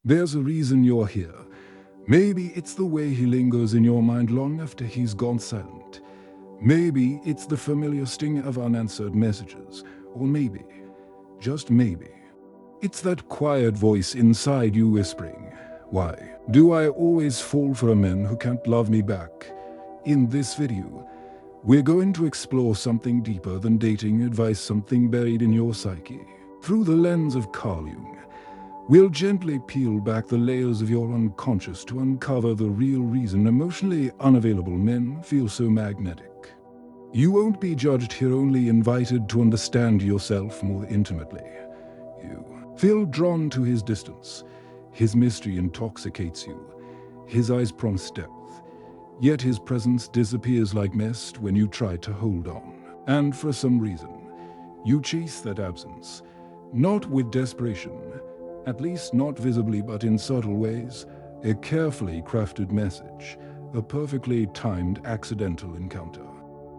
There's a reason you're here. Maybe it's the way he lingers in your mind long after he's gone silent. Maybe it's the familiar sting of unanswered messages. Or maybe, just maybe, it's that quiet voice inside you whispering, "Why do I always fall for a man who can't love me back?" In this video, we're going to explore something deeper than dating advice, something buried in your psyche. Through the lens of Carl Jung, we'll gently peel back the layers of your unconscious to uncover the real reason emotionally unavailable men feel so magnetic. You won't be judged here, only invited to understand yourself more intimately. You feel drawn to his distance. His mystery intoxicates you. His eyes promise depth. Yet his presence disappears like mist when you try to hold on. And for some reason, you chase that absence, not with desperation, at least not visibly, but in subtle ways, a carefully crafted message, a perfectly timed accidental encounter.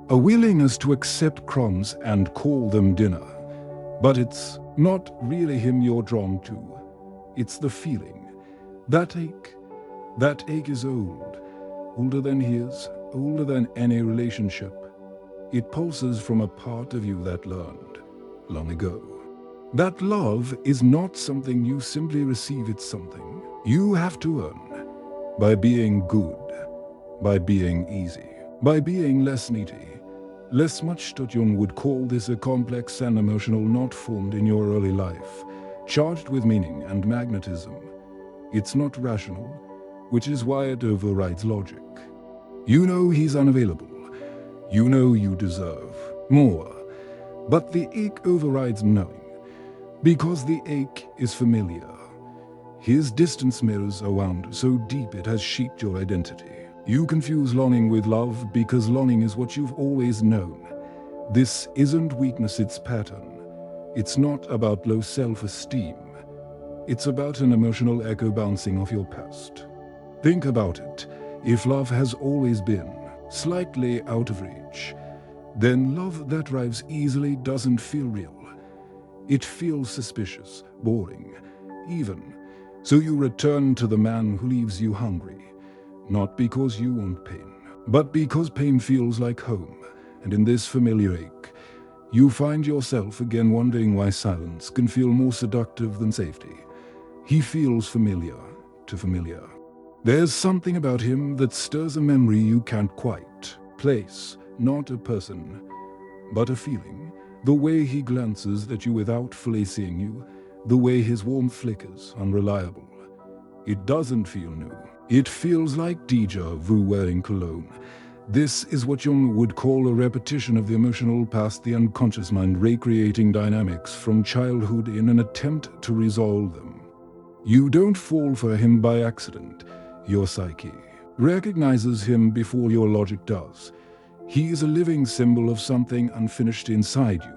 A willingness to accept crumbs and call them dinner. But it's not really him you're drawn to. It's the feeling. That ache. That ache is old. Older than his, older than any relationship. It pulses from a part of you that learned long ago that love is not something you simply receive, it's something you have to earn. By being good, by being easy, by being less needy, less much. Jung would call this a complex and emotional knot formed in your early life, charged with meaning and magnetism. It's not rational, which is why it overrides logic. You know he's unavailable. You know you deserve more. But the ache overrides knowing, because the ache is familiar. His distance mirrors are wound so deep it has shaped your identity. You confuse longing with love because longing is what you've always known. This isn't weakness, it's pattern. It's not about low self-esteem. It's about an emotional echo bouncing off your past. Think about it. If love has always been slightly out of reach, then love that arrives easily doesn't feel real. It feels suspicious, boring, even. So you return to the man who leaves you hungry, not because you want pain, but because pain feels like home. And in this familiar ache, you find yourself again wondering why silence can feel more seductive than safety. He feels familiar to familiar. There's something about him that stirs a memory you can't quite place, not a person, but a feeling. The way he glances at you without fully seeing you, the way his warmth flickers, unreliable. It doesn't feel new. It feels like déjà vu wearing cologne. This is what Jung would call a repetition of the emotional past, the unconscious mind recreating dynamics from childhood in an attempt to resolve them. You don't fall for him by accident. Your psyche recognizes him before your logic does. He is a living symbol of something unfinished inside you.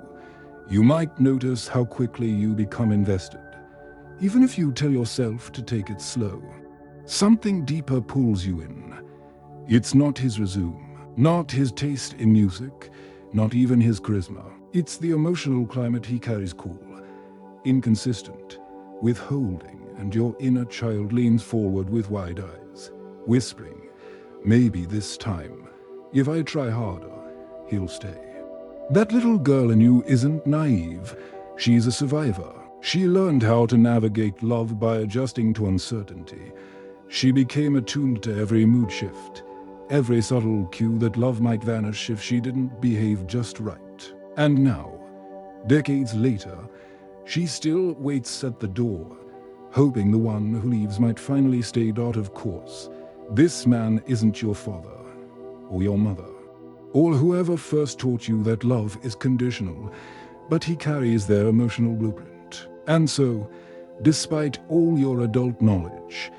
You might notice how quickly you become invested, even if you tell yourself to take it slow. Something deeper pulls you in. It's not his resume, not his taste in music, not even his charisma. It's the emotional climate he carries, cool, inconsistent, withholding, and your inner child leans forward with wide eyes, whispering, "Maybe this time, if I try harder, he'll stay." That little girl in you isn't naive. She's a survivor. She learned how to navigate love by adjusting to uncertainty. She became attuned to every mood shift, every subtle cue that love might vanish if she didn't behave just right. And now, decades later, she still waits at the door, hoping the one who leaves might finally stay out of course. This man isn't your father, or your mother, or whoever first taught you that love is conditional, but he carries their emotional blueprint. And so, despite all your adult knowledge,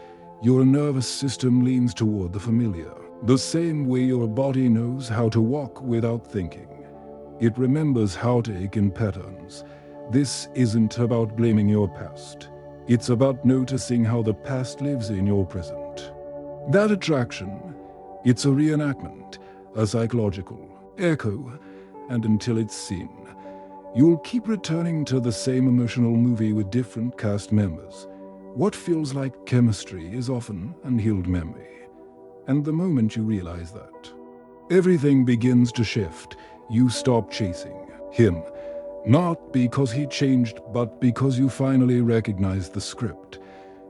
your nervous system leans toward the familiar. The same way your body knows how to walk without thinking. It remembers how to ache in patterns. This isn't about blaming your past. It's about noticing how the past lives in your present. That attraction, it's a reenactment, a psychological echo, and until it's seen, you'll keep returning to the same emotional movie with different cast members. What feels like chemistry is often unhealed memory. And the moment you realize that, everything begins to shift. You stop chasing him, not because he changed, but because you finally recognize the script.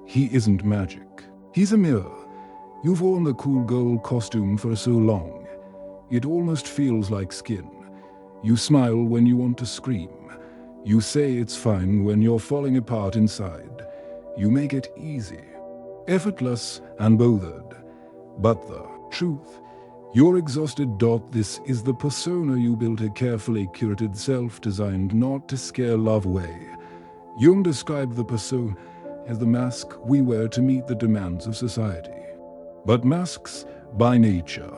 He isn't magic. He's a mirror. You've worn the cool girl costume for so long. It almost feels like skin. You smile when you want to scream. You say it's fine when you're falling apart inside. You make it easy, effortless, unbothered. But the truth, you're exhausted. This is the persona you built, a carefully curated self designed not to scare love away. Jung described the persona as the mask we wear to meet the demands of society. But masks, by nature,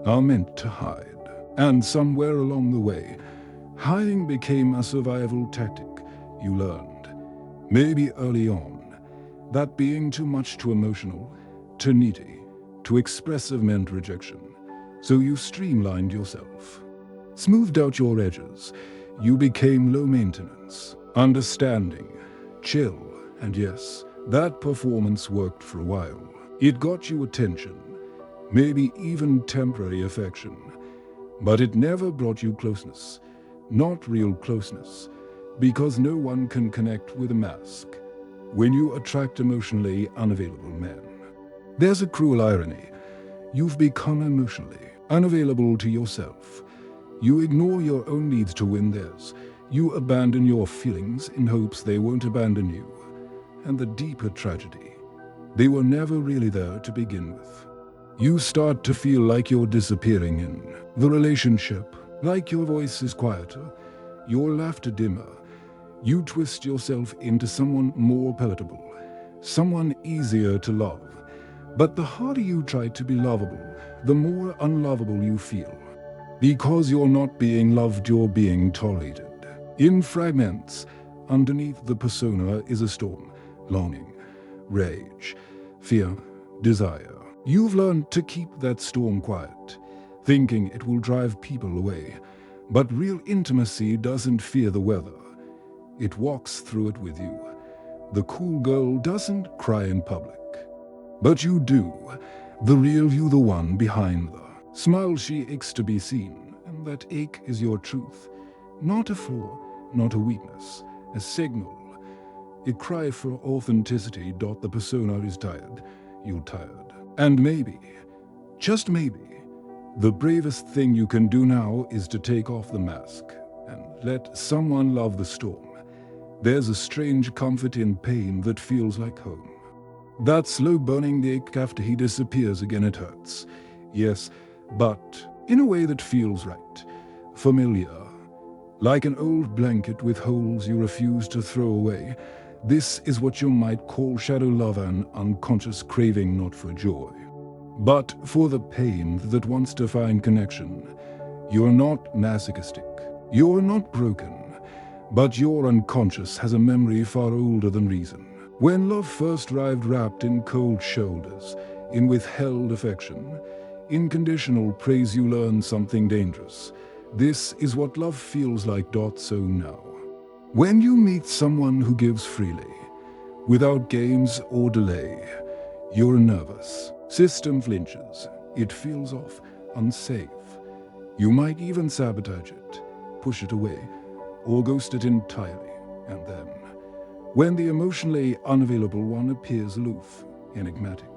are meant to hide. And somewhere along the way, hiding became a survival tactic. You learned, maybe early on, that being too much, too emotional, too needy, too expressive meant rejection. So you streamlined yourself, smoothed out your edges. You became low maintenance, understanding, chill, and yes, that performance worked for a while. It got you attention, maybe even temporary affection, but it never brought you closeness, not real closeness, because no one can connect with a mask when you attract emotionally unavailable men. There's a cruel irony. You've become emotionally unavailable to yourself. You ignore your own needs to win theirs. You abandon your feelings in hopes they won't abandon you. And the deeper tragedy, they were never really there to begin with. You start to feel like you're disappearing in the relationship, like your voice is quieter, your laughter dimmer. You twist yourself into someone more palatable, someone easier to love. But the harder you try to be lovable, the more unlovable you feel. Because you're not being loved, you're being tolerated. In fragments, underneath the persona is a storm, longing, rage, fear, desire. You've learned to keep that storm quiet, thinking it will drive people away. But real intimacy doesn't fear the weather. It walks through it with you. The cool girl doesn't cry in public. But you do. The real you, the one behind the smile. She aches to be seen, and that ache is your truth. Not a flaw, not a weakness, a signal. A cry for authenticity. The persona is tired. You're tired. And maybe, just maybe, the bravest thing you can do now is to take off the mask and let someone love the storm. There's a strange comfort in pain that feels like home. That slow burning ache after he disappears again, it hurts. Yes, but in a way that feels right. Familiar. Like an old blanket with holes you refuse to throw away. This is what you might call shadow love, an unconscious craving not for joy, but for the pain that wants to find connection. You're not masochistic. You're not broken. But your unconscious has a memory far older than reason. When love first arrived, wrapped in cold shoulders, in withheld affection, in conditional praise, you learn something dangerous. This is what love feels like. So now, when you meet someone who gives freely, without games or delay, you're nervous. System flinches. It feels off, unsafe. You might even sabotage it, push it away, or ghost it entirely. And then, when the emotionally unavailable one appears aloof, enigmatic,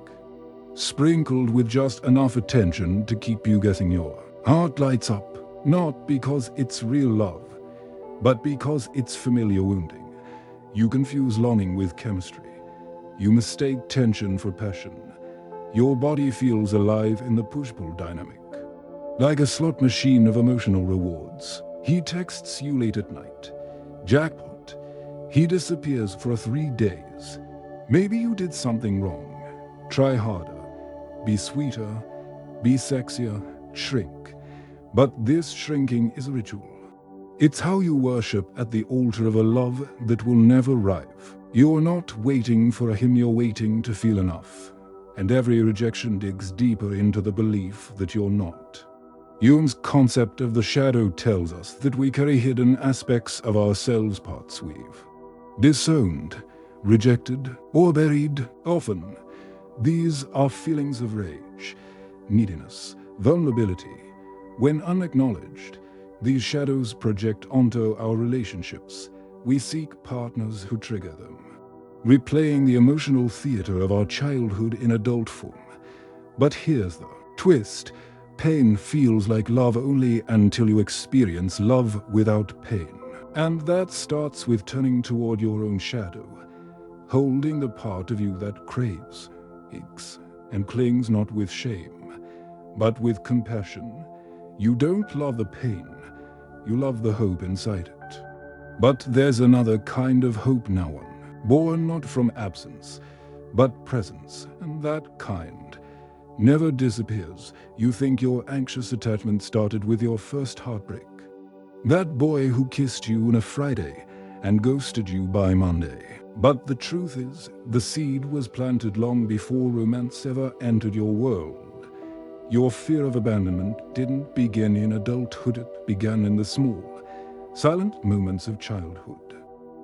sprinkled with just enough attention to keep you guessing, your heart lights up, not because it's real love, but because it's familiar wounding. You confuse longing with chemistry. You mistake tension for passion. Your body feels alive in the push-pull dynamic. Like a slot machine of emotional rewards. He texts you late at night. Jackpot. He disappears for 3 days. Maybe you did something wrong. Try harder. Be sweeter. Be sexier. Shrink. But this shrinking is a ritual. It's how you worship at the altar of a love that will never arrive. You're not waiting for a him, you're waiting to feel enough. And every rejection digs deeper into the belief that you're not. Jung's concept of the shadow tells us that we carry hidden aspects of ourselves, parts we've disowned, rejected, or buried. Often, these are feelings of rage, neediness, vulnerability. When unacknowledged, these shadows project onto our relationships. We seek partners who trigger them, replaying the emotional theater of our childhood in adult form. But here's the twist. Pain feels like love only until you experience love without pain. And that starts with turning toward your own shadow, holding the part of you that craves, aches, and clings not with shame, but with compassion. You don't love the pain, you love the hope inside it. But there's another kind of hope now on, born not from absence, but presence, and that kind never disappears. You think your anxious attachment started with your first heartbreak. That boy who kissed you on a Friday and ghosted you by Monday. But the truth is, the seed was planted long before romance ever entered your world. Your fear of abandonment didn't begin in adulthood, it began in the small, silent moments of childhood.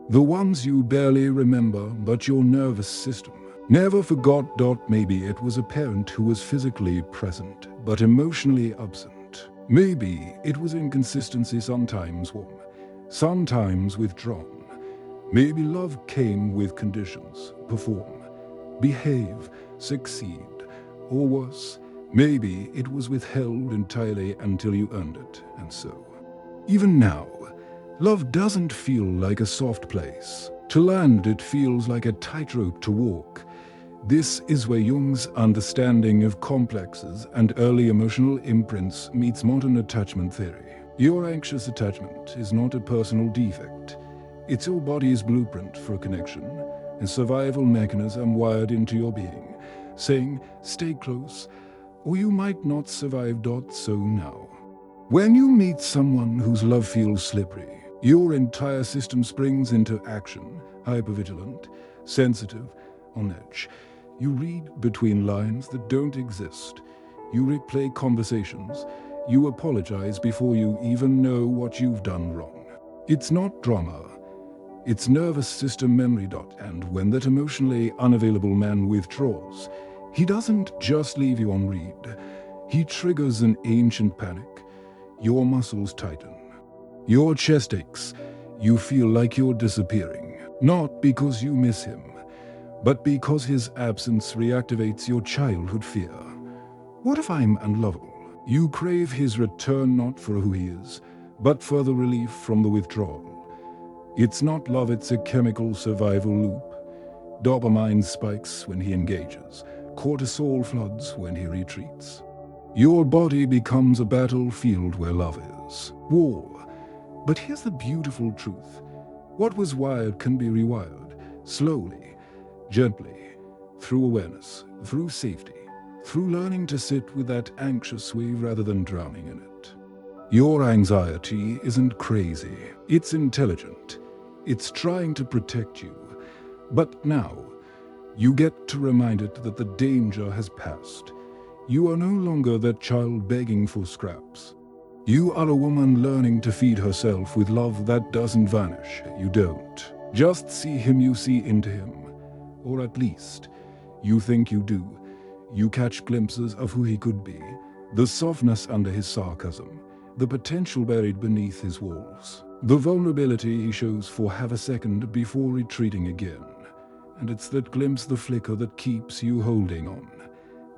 The ones you barely remember, but your nervous system never forgot. Maybe it was a parent who was physically present, but emotionally absent. Maybe it was inconsistency, sometimes warm, sometimes withdrawn. Maybe love came with conditions: perform, behave, succeed, or worse, maybe it was withheld entirely until you earned it. And so, even now, love doesn't feel like a soft place to land. It feels like a tightrope to walk. This is where Jung's understanding of complexes and early emotional imprints meets modern attachment theory. Your anxious attachment is not a personal defect. It's your body's blueprint for connection, a survival mechanism wired into your being, saying, stay close, or you might not survive. So now, when you meet someone whose love feels slippery, your entire system springs into action, hypervigilant, sensitive, on edge. You read between lines that don't exist. You replay conversations. You apologize before you even know what you've done wrong. It's not drama. It's nervous system memory. And when that emotionally unavailable man withdraws, he doesn't just leave you on read. He triggers an ancient panic. Your muscles tighten. Your chest aches. You feel like you're disappearing. Not because you miss him, but because his absence reactivates your childhood fear. What if I'm unlovable? You crave his return not for who he is, but for the relief from the withdrawal. It's not love, it's a chemical survival loop. Dopamine spikes when he engages. Cortisol floods when he retreats. Your body becomes a battlefield where love is. War. But here's the beautiful truth. What was wired can be rewired, slowly, gently, through awareness, through safety, through learning to sit with that anxious wave rather than drowning in it. Your anxiety isn't crazy, it's intelligent. It's trying to protect you. But now, you get to remind it that the danger has passed. You are no longer that child begging for scraps. You are a woman learning to feed herself with love that doesn't vanish. You don't just see him, you see into him. Or at least, you think you do. You catch glimpses of who he could be, the softness under his sarcasm, the potential buried beneath his walls, the vulnerability he shows for half a second before retreating again. And it's that glimpse, the flicker, that keeps you holding on.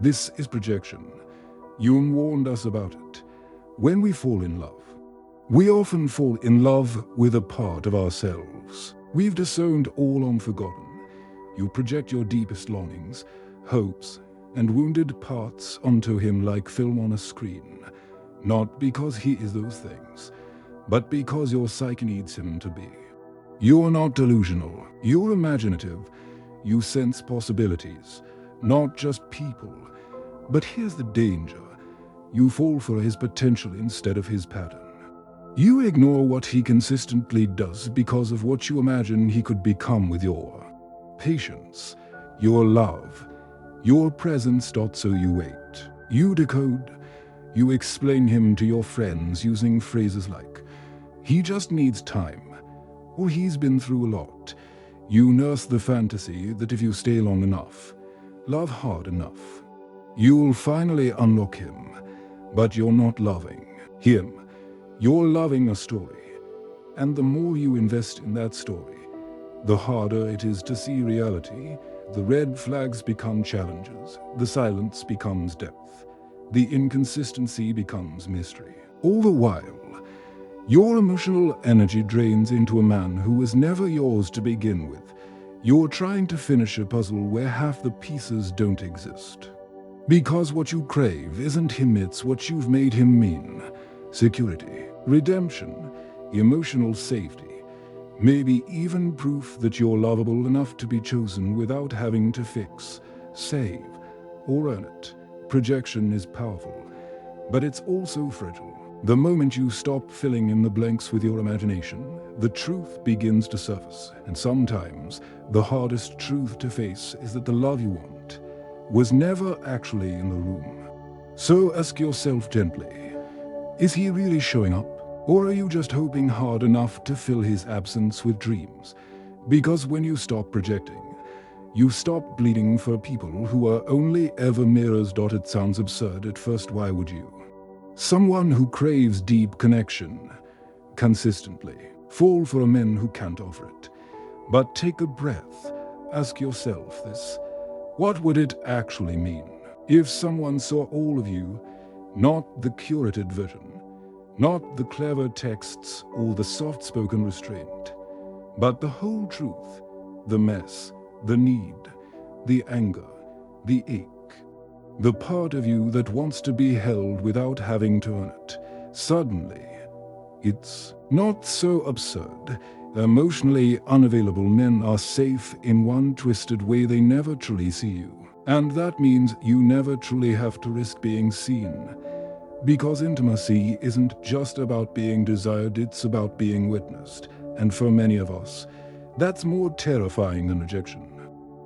This is projection. Jung warned us about it. When we fall in love, we often fall in love with a part of ourselves we've disowned, all unforgotten. You project your deepest longings, hopes, and wounded parts onto him like film on a screen. Not because he is those things, but because your psyche needs him to be. You're not delusional, you're imaginative. You sense possibilities, not just people. But here's the danger. You fall for his potential instead of his pattern. You ignore what he consistently does because of what you imagine he could become with your patience, your love, your presence. So you wait, you decode, you explain him to your friends using phrases like, he just needs time, or he's been through a lot. You nurse the fantasy that if you stay long enough, love hard enough, you'll finally unlock him. But you're not loving him. You're loving a story. And the more you invest in that story, the harder it is to see reality. The red flags become challenges. The silence becomes depth. The inconsistency becomes mystery. All the while, your emotional energy drains into a man who was never yours to begin with. You're trying to finish a puzzle where half the pieces don't exist. Because what you crave isn't him, it's what you've made him mean. Security, redemption, emotional safety. Maybe even proof that you're lovable enough to be chosen without having to fix, save, or earn it. Projection is powerful, but it's also fragile. The moment you stop filling in the blanks with your imagination, the truth begins to surface. And sometimes, the hardest truth to face is that the love you want was never actually in the room. So ask yourself gently, is he really showing up? Or are you just hoping hard enough to fill his absence with dreams? Because when you stop projecting, you stop bleeding for people who are only ever mirrors. It sounds absurd at first, why would you? Someone who craves deep connection, consistently, fall for a man who can't offer it. But take a breath, ask yourself this, what would it actually mean if someone saw all of you, not the curated version? Not the clever texts or the soft-spoken restraint, but the whole truth, the mess, the need, the anger, the ache, the part of you that wants to be held without having to earn it. Suddenly, it's not so absurd. Emotionally unavailable men are safe in one twisted way: they never truly see you. And that means you never truly have to risk being seen. Because intimacy isn't just about being desired, it's about being witnessed. And for many of us, that's more terrifying than rejection.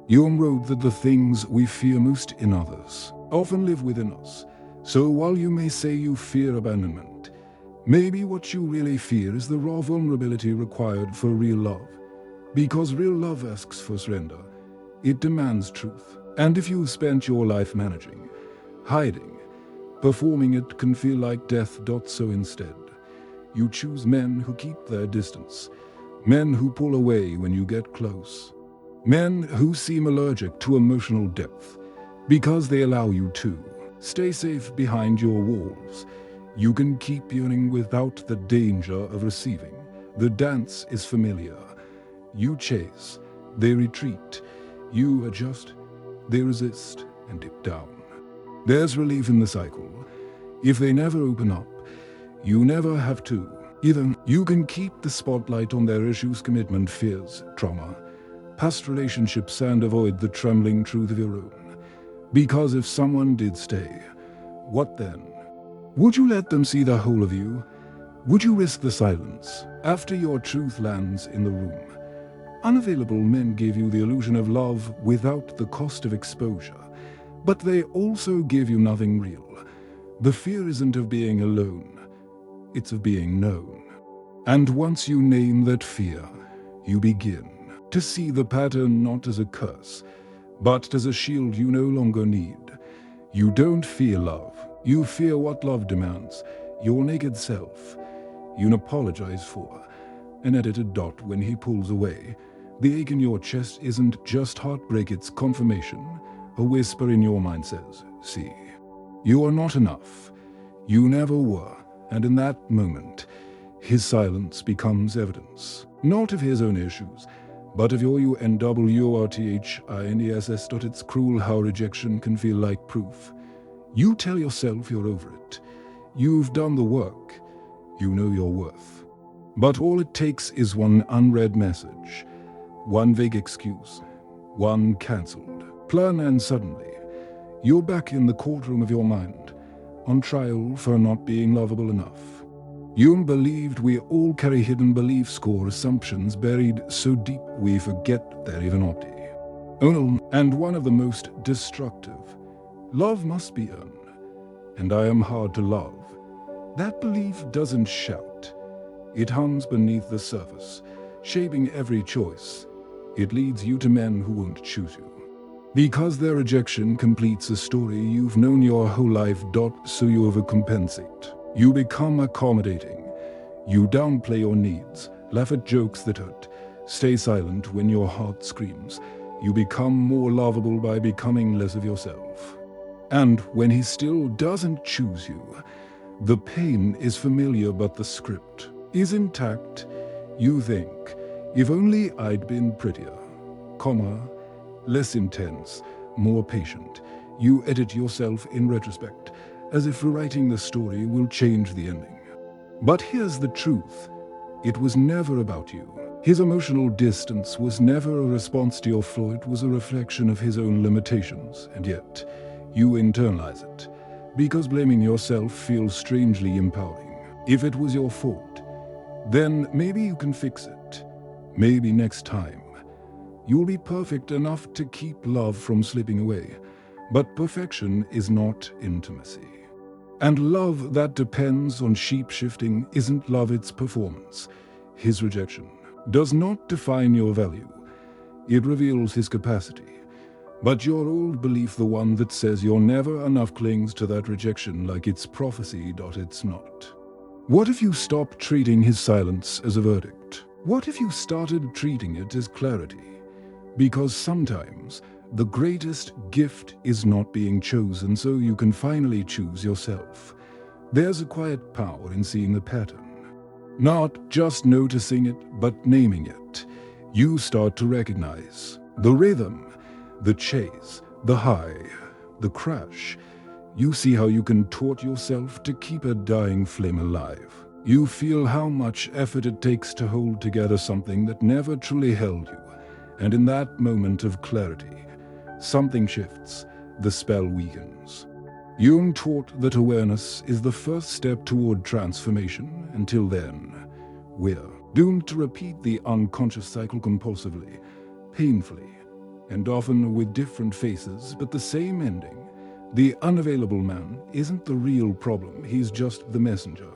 Jung wrote that the things we fear most in others often live within us. So while you may say you fear abandonment, maybe what you really fear is the raw vulnerability required for real love. Because real love asks for surrender. It demands truth. And if you've spent your life managing, hiding, performing, it can feel like death. So instead, you choose men who keep their distance, men who pull away when you get close, men who seem allergic to emotional depth, because they allow you to stay safe behind your walls. You can keep yearning without the danger of receiving. The dance is familiar. You chase, they retreat. You adjust, they resist and dip down. There's relief in the cycle. If they never open up, you never have to. Either you can keep the spotlight on their issues, commitment, fears, trauma, past relationships, and avoid the trembling truth of your own. Because if someone did stay, what then? Would you let them see the whole of you? Would you risk the silence after your truth lands in the room? Unavailable men give you the illusion of love without the cost of exposure. But they also give you nothing real. The fear isn't of being alone, it's of being known. And once you name that fear, you begin to see the pattern not as a curse, but as a shield you no longer need. You don't fear love, you fear what love demands, your naked self. You apologize for an edited dot when he pulls away. The ache in your chest isn't just heartbreak, it's confirmation. A whisper in your mind says, see, you are not enough. You never were. And in that moment, his silence becomes evidence, not of his own issues, but of your unworthiness. It's cruel how rejection can feel like proof. You tell yourself you're over it. You've done the work. You know your worth. But all it takes is one unread message, one vague excuse, one cancelled plan, and suddenly, you're back in the courtroom of your mind, on trial for not being lovable enough. Jung believed we all carry hidden beliefs, core assumptions buried so deep we forget they're even empty. And one of the most destructive, love must be earned, and I am hard to love. That belief doesn't shout. It hums beneath the surface, shaping every choice. It leads you to men who won't choose you. Because their rejection completes a story you've known your whole life. So you overcompensate. You become accommodating. You downplay your needs, laugh at jokes that hurt, stay silent when your heart screams. You become more lovable by becoming less of yourself. And when he still doesn't choose you, the pain is familiar but the script is intact. You think, if only I'd been prettier, less intense, more patient. You edit yourself in retrospect, as if rewriting the story will change the ending. But here's the truth. It was never about you. His emotional distance was never a response to your flaw. It was a reflection of his own limitations, and yet you internalize it, because blaming yourself feels strangely empowering. If it was your fault, then maybe you can fix it. Maybe next time you'll be perfect enough to keep love from slipping away. But perfection is not intimacy. And love that depends on shape-shifting isn't love, it's performance. His rejection does not define your value. It reveals his capacity. But your old belief, the one that says you're never enough, clings to that rejection like it's prophecy. It's not. What if you stopped treating his silence as a verdict? What if you started treating it as clarity? Because sometimes the greatest gift is not being chosen, so you can finally choose yourself. There's a quiet power in seeing the pattern. Not just noticing it, but naming it. You start to recognize the rhythm, the chase, the high, the crash. You see how you can taunt yourself to keep a dying flame alive. You feel how much effort it takes to hold together something that never truly held you. And in that moment of clarity, something shifts, the spell weakens. Jung taught that awareness is the first step toward transformation. Until then, we're doomed to repeat the unconscious cycle compulsively, painfully, and often with different faces, but the same ending. The unavailable man isn't the real problem, he's just the messenger.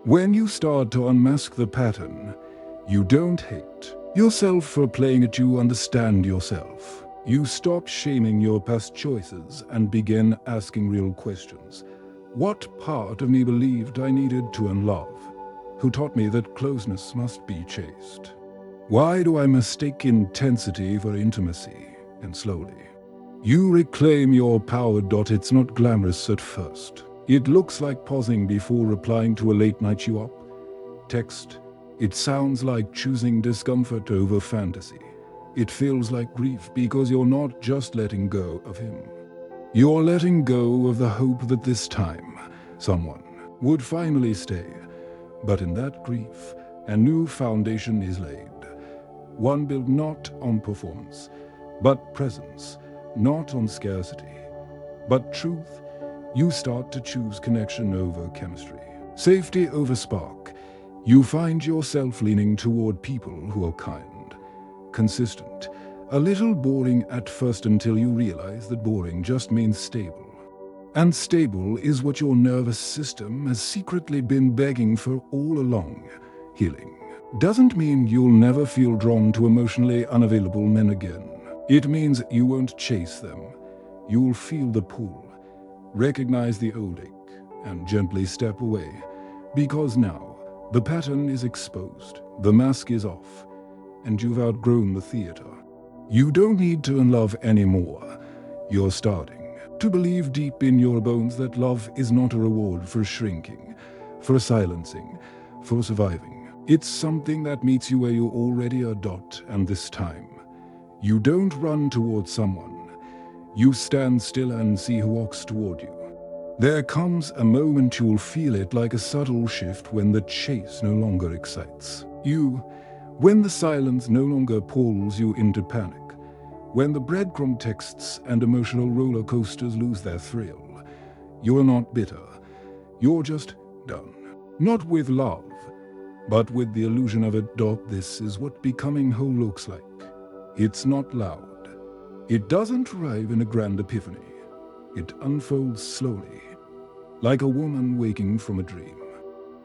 When you start to unmask the pattern, you don't hate yourself for playing it, you understand yourself. You stop shaming your past choices and begin asking real questions. What part of me believed I needed to unlove? Who taught me that closeness must be chaste? Why do I mistake intensity for intimacy? And slowly, you reclaim your power. It's not glamorous at first. It looks like pausing before replying to a late-night you up text. It sounds like choosing discomfort over fantasy. It feels like grief because you're not just letting go of him. You're letting go of the hope that this time someone would finally stay. But in that grief, a new foundation is laid. One built not on performance, but presence, not on scarcity, but truth. You start to choose connection over chemistry, safety over spark. You find yourself leaning toward people who are kind, consistent, a little boring at first, until you realize that boring just means stable. And stable is what your nervous system has secretly been begging for all along. Healing doesn't mean you'll never feel drawn to emotionally unavailable men again. It means you won't chase them. You'll feel the pull, recognize the old ache, and gently step away. Because now, the pattern is exposed, the mask is off, and you've outgrown the theater. You don't need to unlove anymore. You're starting to believe deep in your bones that love is not a reward for shrinking, for silencing, for surviving. It's something that meets you where you already are. And this time, you don't run towards someone. You stand still and see who walks toward you. There comes a moment you'll feel it, like a subtle shift, when the chase no longer excites you, when the silence no longer pulls you into panic, when the breadcrumb texts and emotional roller coasters lose their thrill. You're not bitter. You're just done. Not with love, but with the illusion of it. This is what becoming whole looks like. It's not loud. It doesn't arrive in a grand epiphany. It unfolds slowly, like a woman waking from a dream.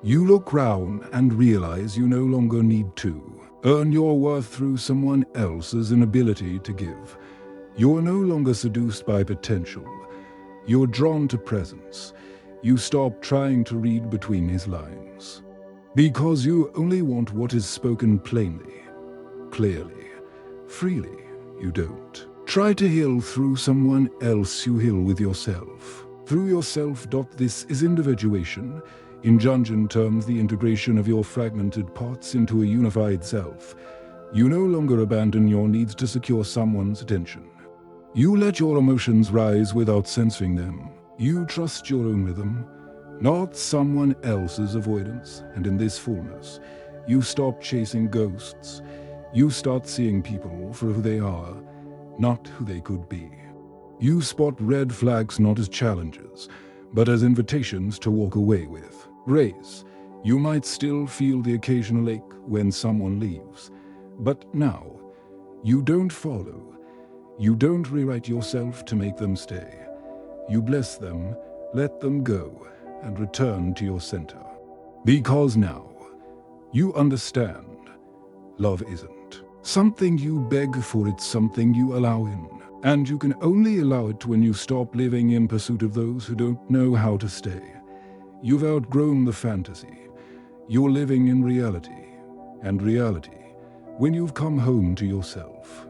You look round and realize you no longer need to Earn your worth through someone else's inability to give. You're no longer seduced by potential. You're drawn to presence. You stop trying to read between his lines. Because you only want what is spoken plainly, clearly, freely. You don't try to heal through someone else, you heal with yourself. Through yourself. This is individuation. In Jungian terms, the integration of your fragmented parts into a unified self. You no longer abandon your needs to secure someone's attention. You let your emotions rise without censoring them. You trust your own rhythm, not someone else's avoidance. And in this fullness, you stop chasing ghosts. You start seeing people for who they are, not who they could be. You spot red flags not as challenges, but as invitations to walk away with. Grace. You might still feel the occasional ache when someone leaves, but now, you don't follow. You don't rewrite yourself to make them stay. You bless them, let them go, and return to your center. Because now, you understand. Love isn't something you beg for, it's something you allow in. And you can only allow it when you stop living in pursuit of those who don't know how to stay. You've outgrown the fantasy. You're living in reality. And reality, when you've come home to yourself,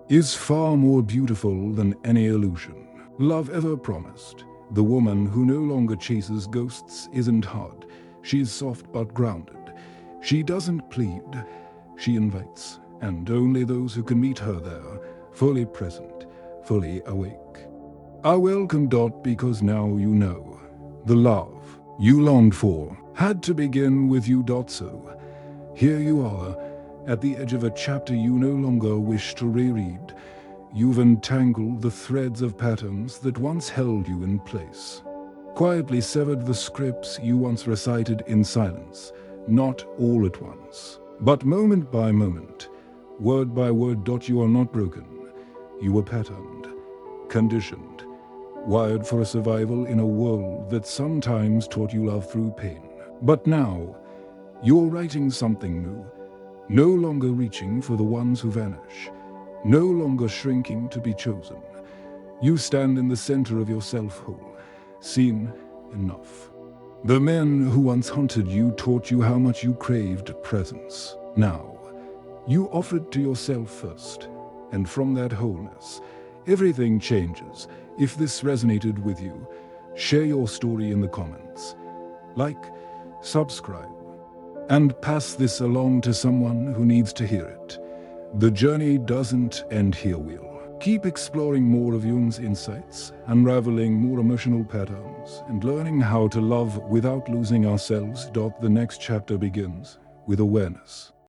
is far more beautiful than any illusion love ever promised. The woman who no longer chases ghosts isn't hard. She's soft but grounded. She doesn't plead. She invites. And only those who can meet her there, fully present, fully awake. I welcome. Because now you know. The love you longed for had to begin with you. So here you are, at the edge of a chapter you no longer wish to reread. You've untangled the threads of patterns that once held you in place. Quietly severed the scripts you once recited in silence, not all at once, but moment by moment, word by word. You are not broken. You were patterned, conditioned, wired for a survival in a world that sometimes taught you love through pain. But now, you're writing something new, no longer reaching for the ones who vanish, no longer shrinking to be chosen. You stand in the center of your self-whole, seen enough. The men who once hunted you taught you how much you craved presence. Now, you offer it to yourself first, and from that wholeness, everything changes. If this resonated with you, share your story in the comments. Like, subscribe, and pass this along to someone who needs to hear it. The journey doesn't end here. We'll keep exploring more of Jung's insights, unraveling more emotional patterns, and learning how to love without losing ourselves. The next chapter begins with awareness.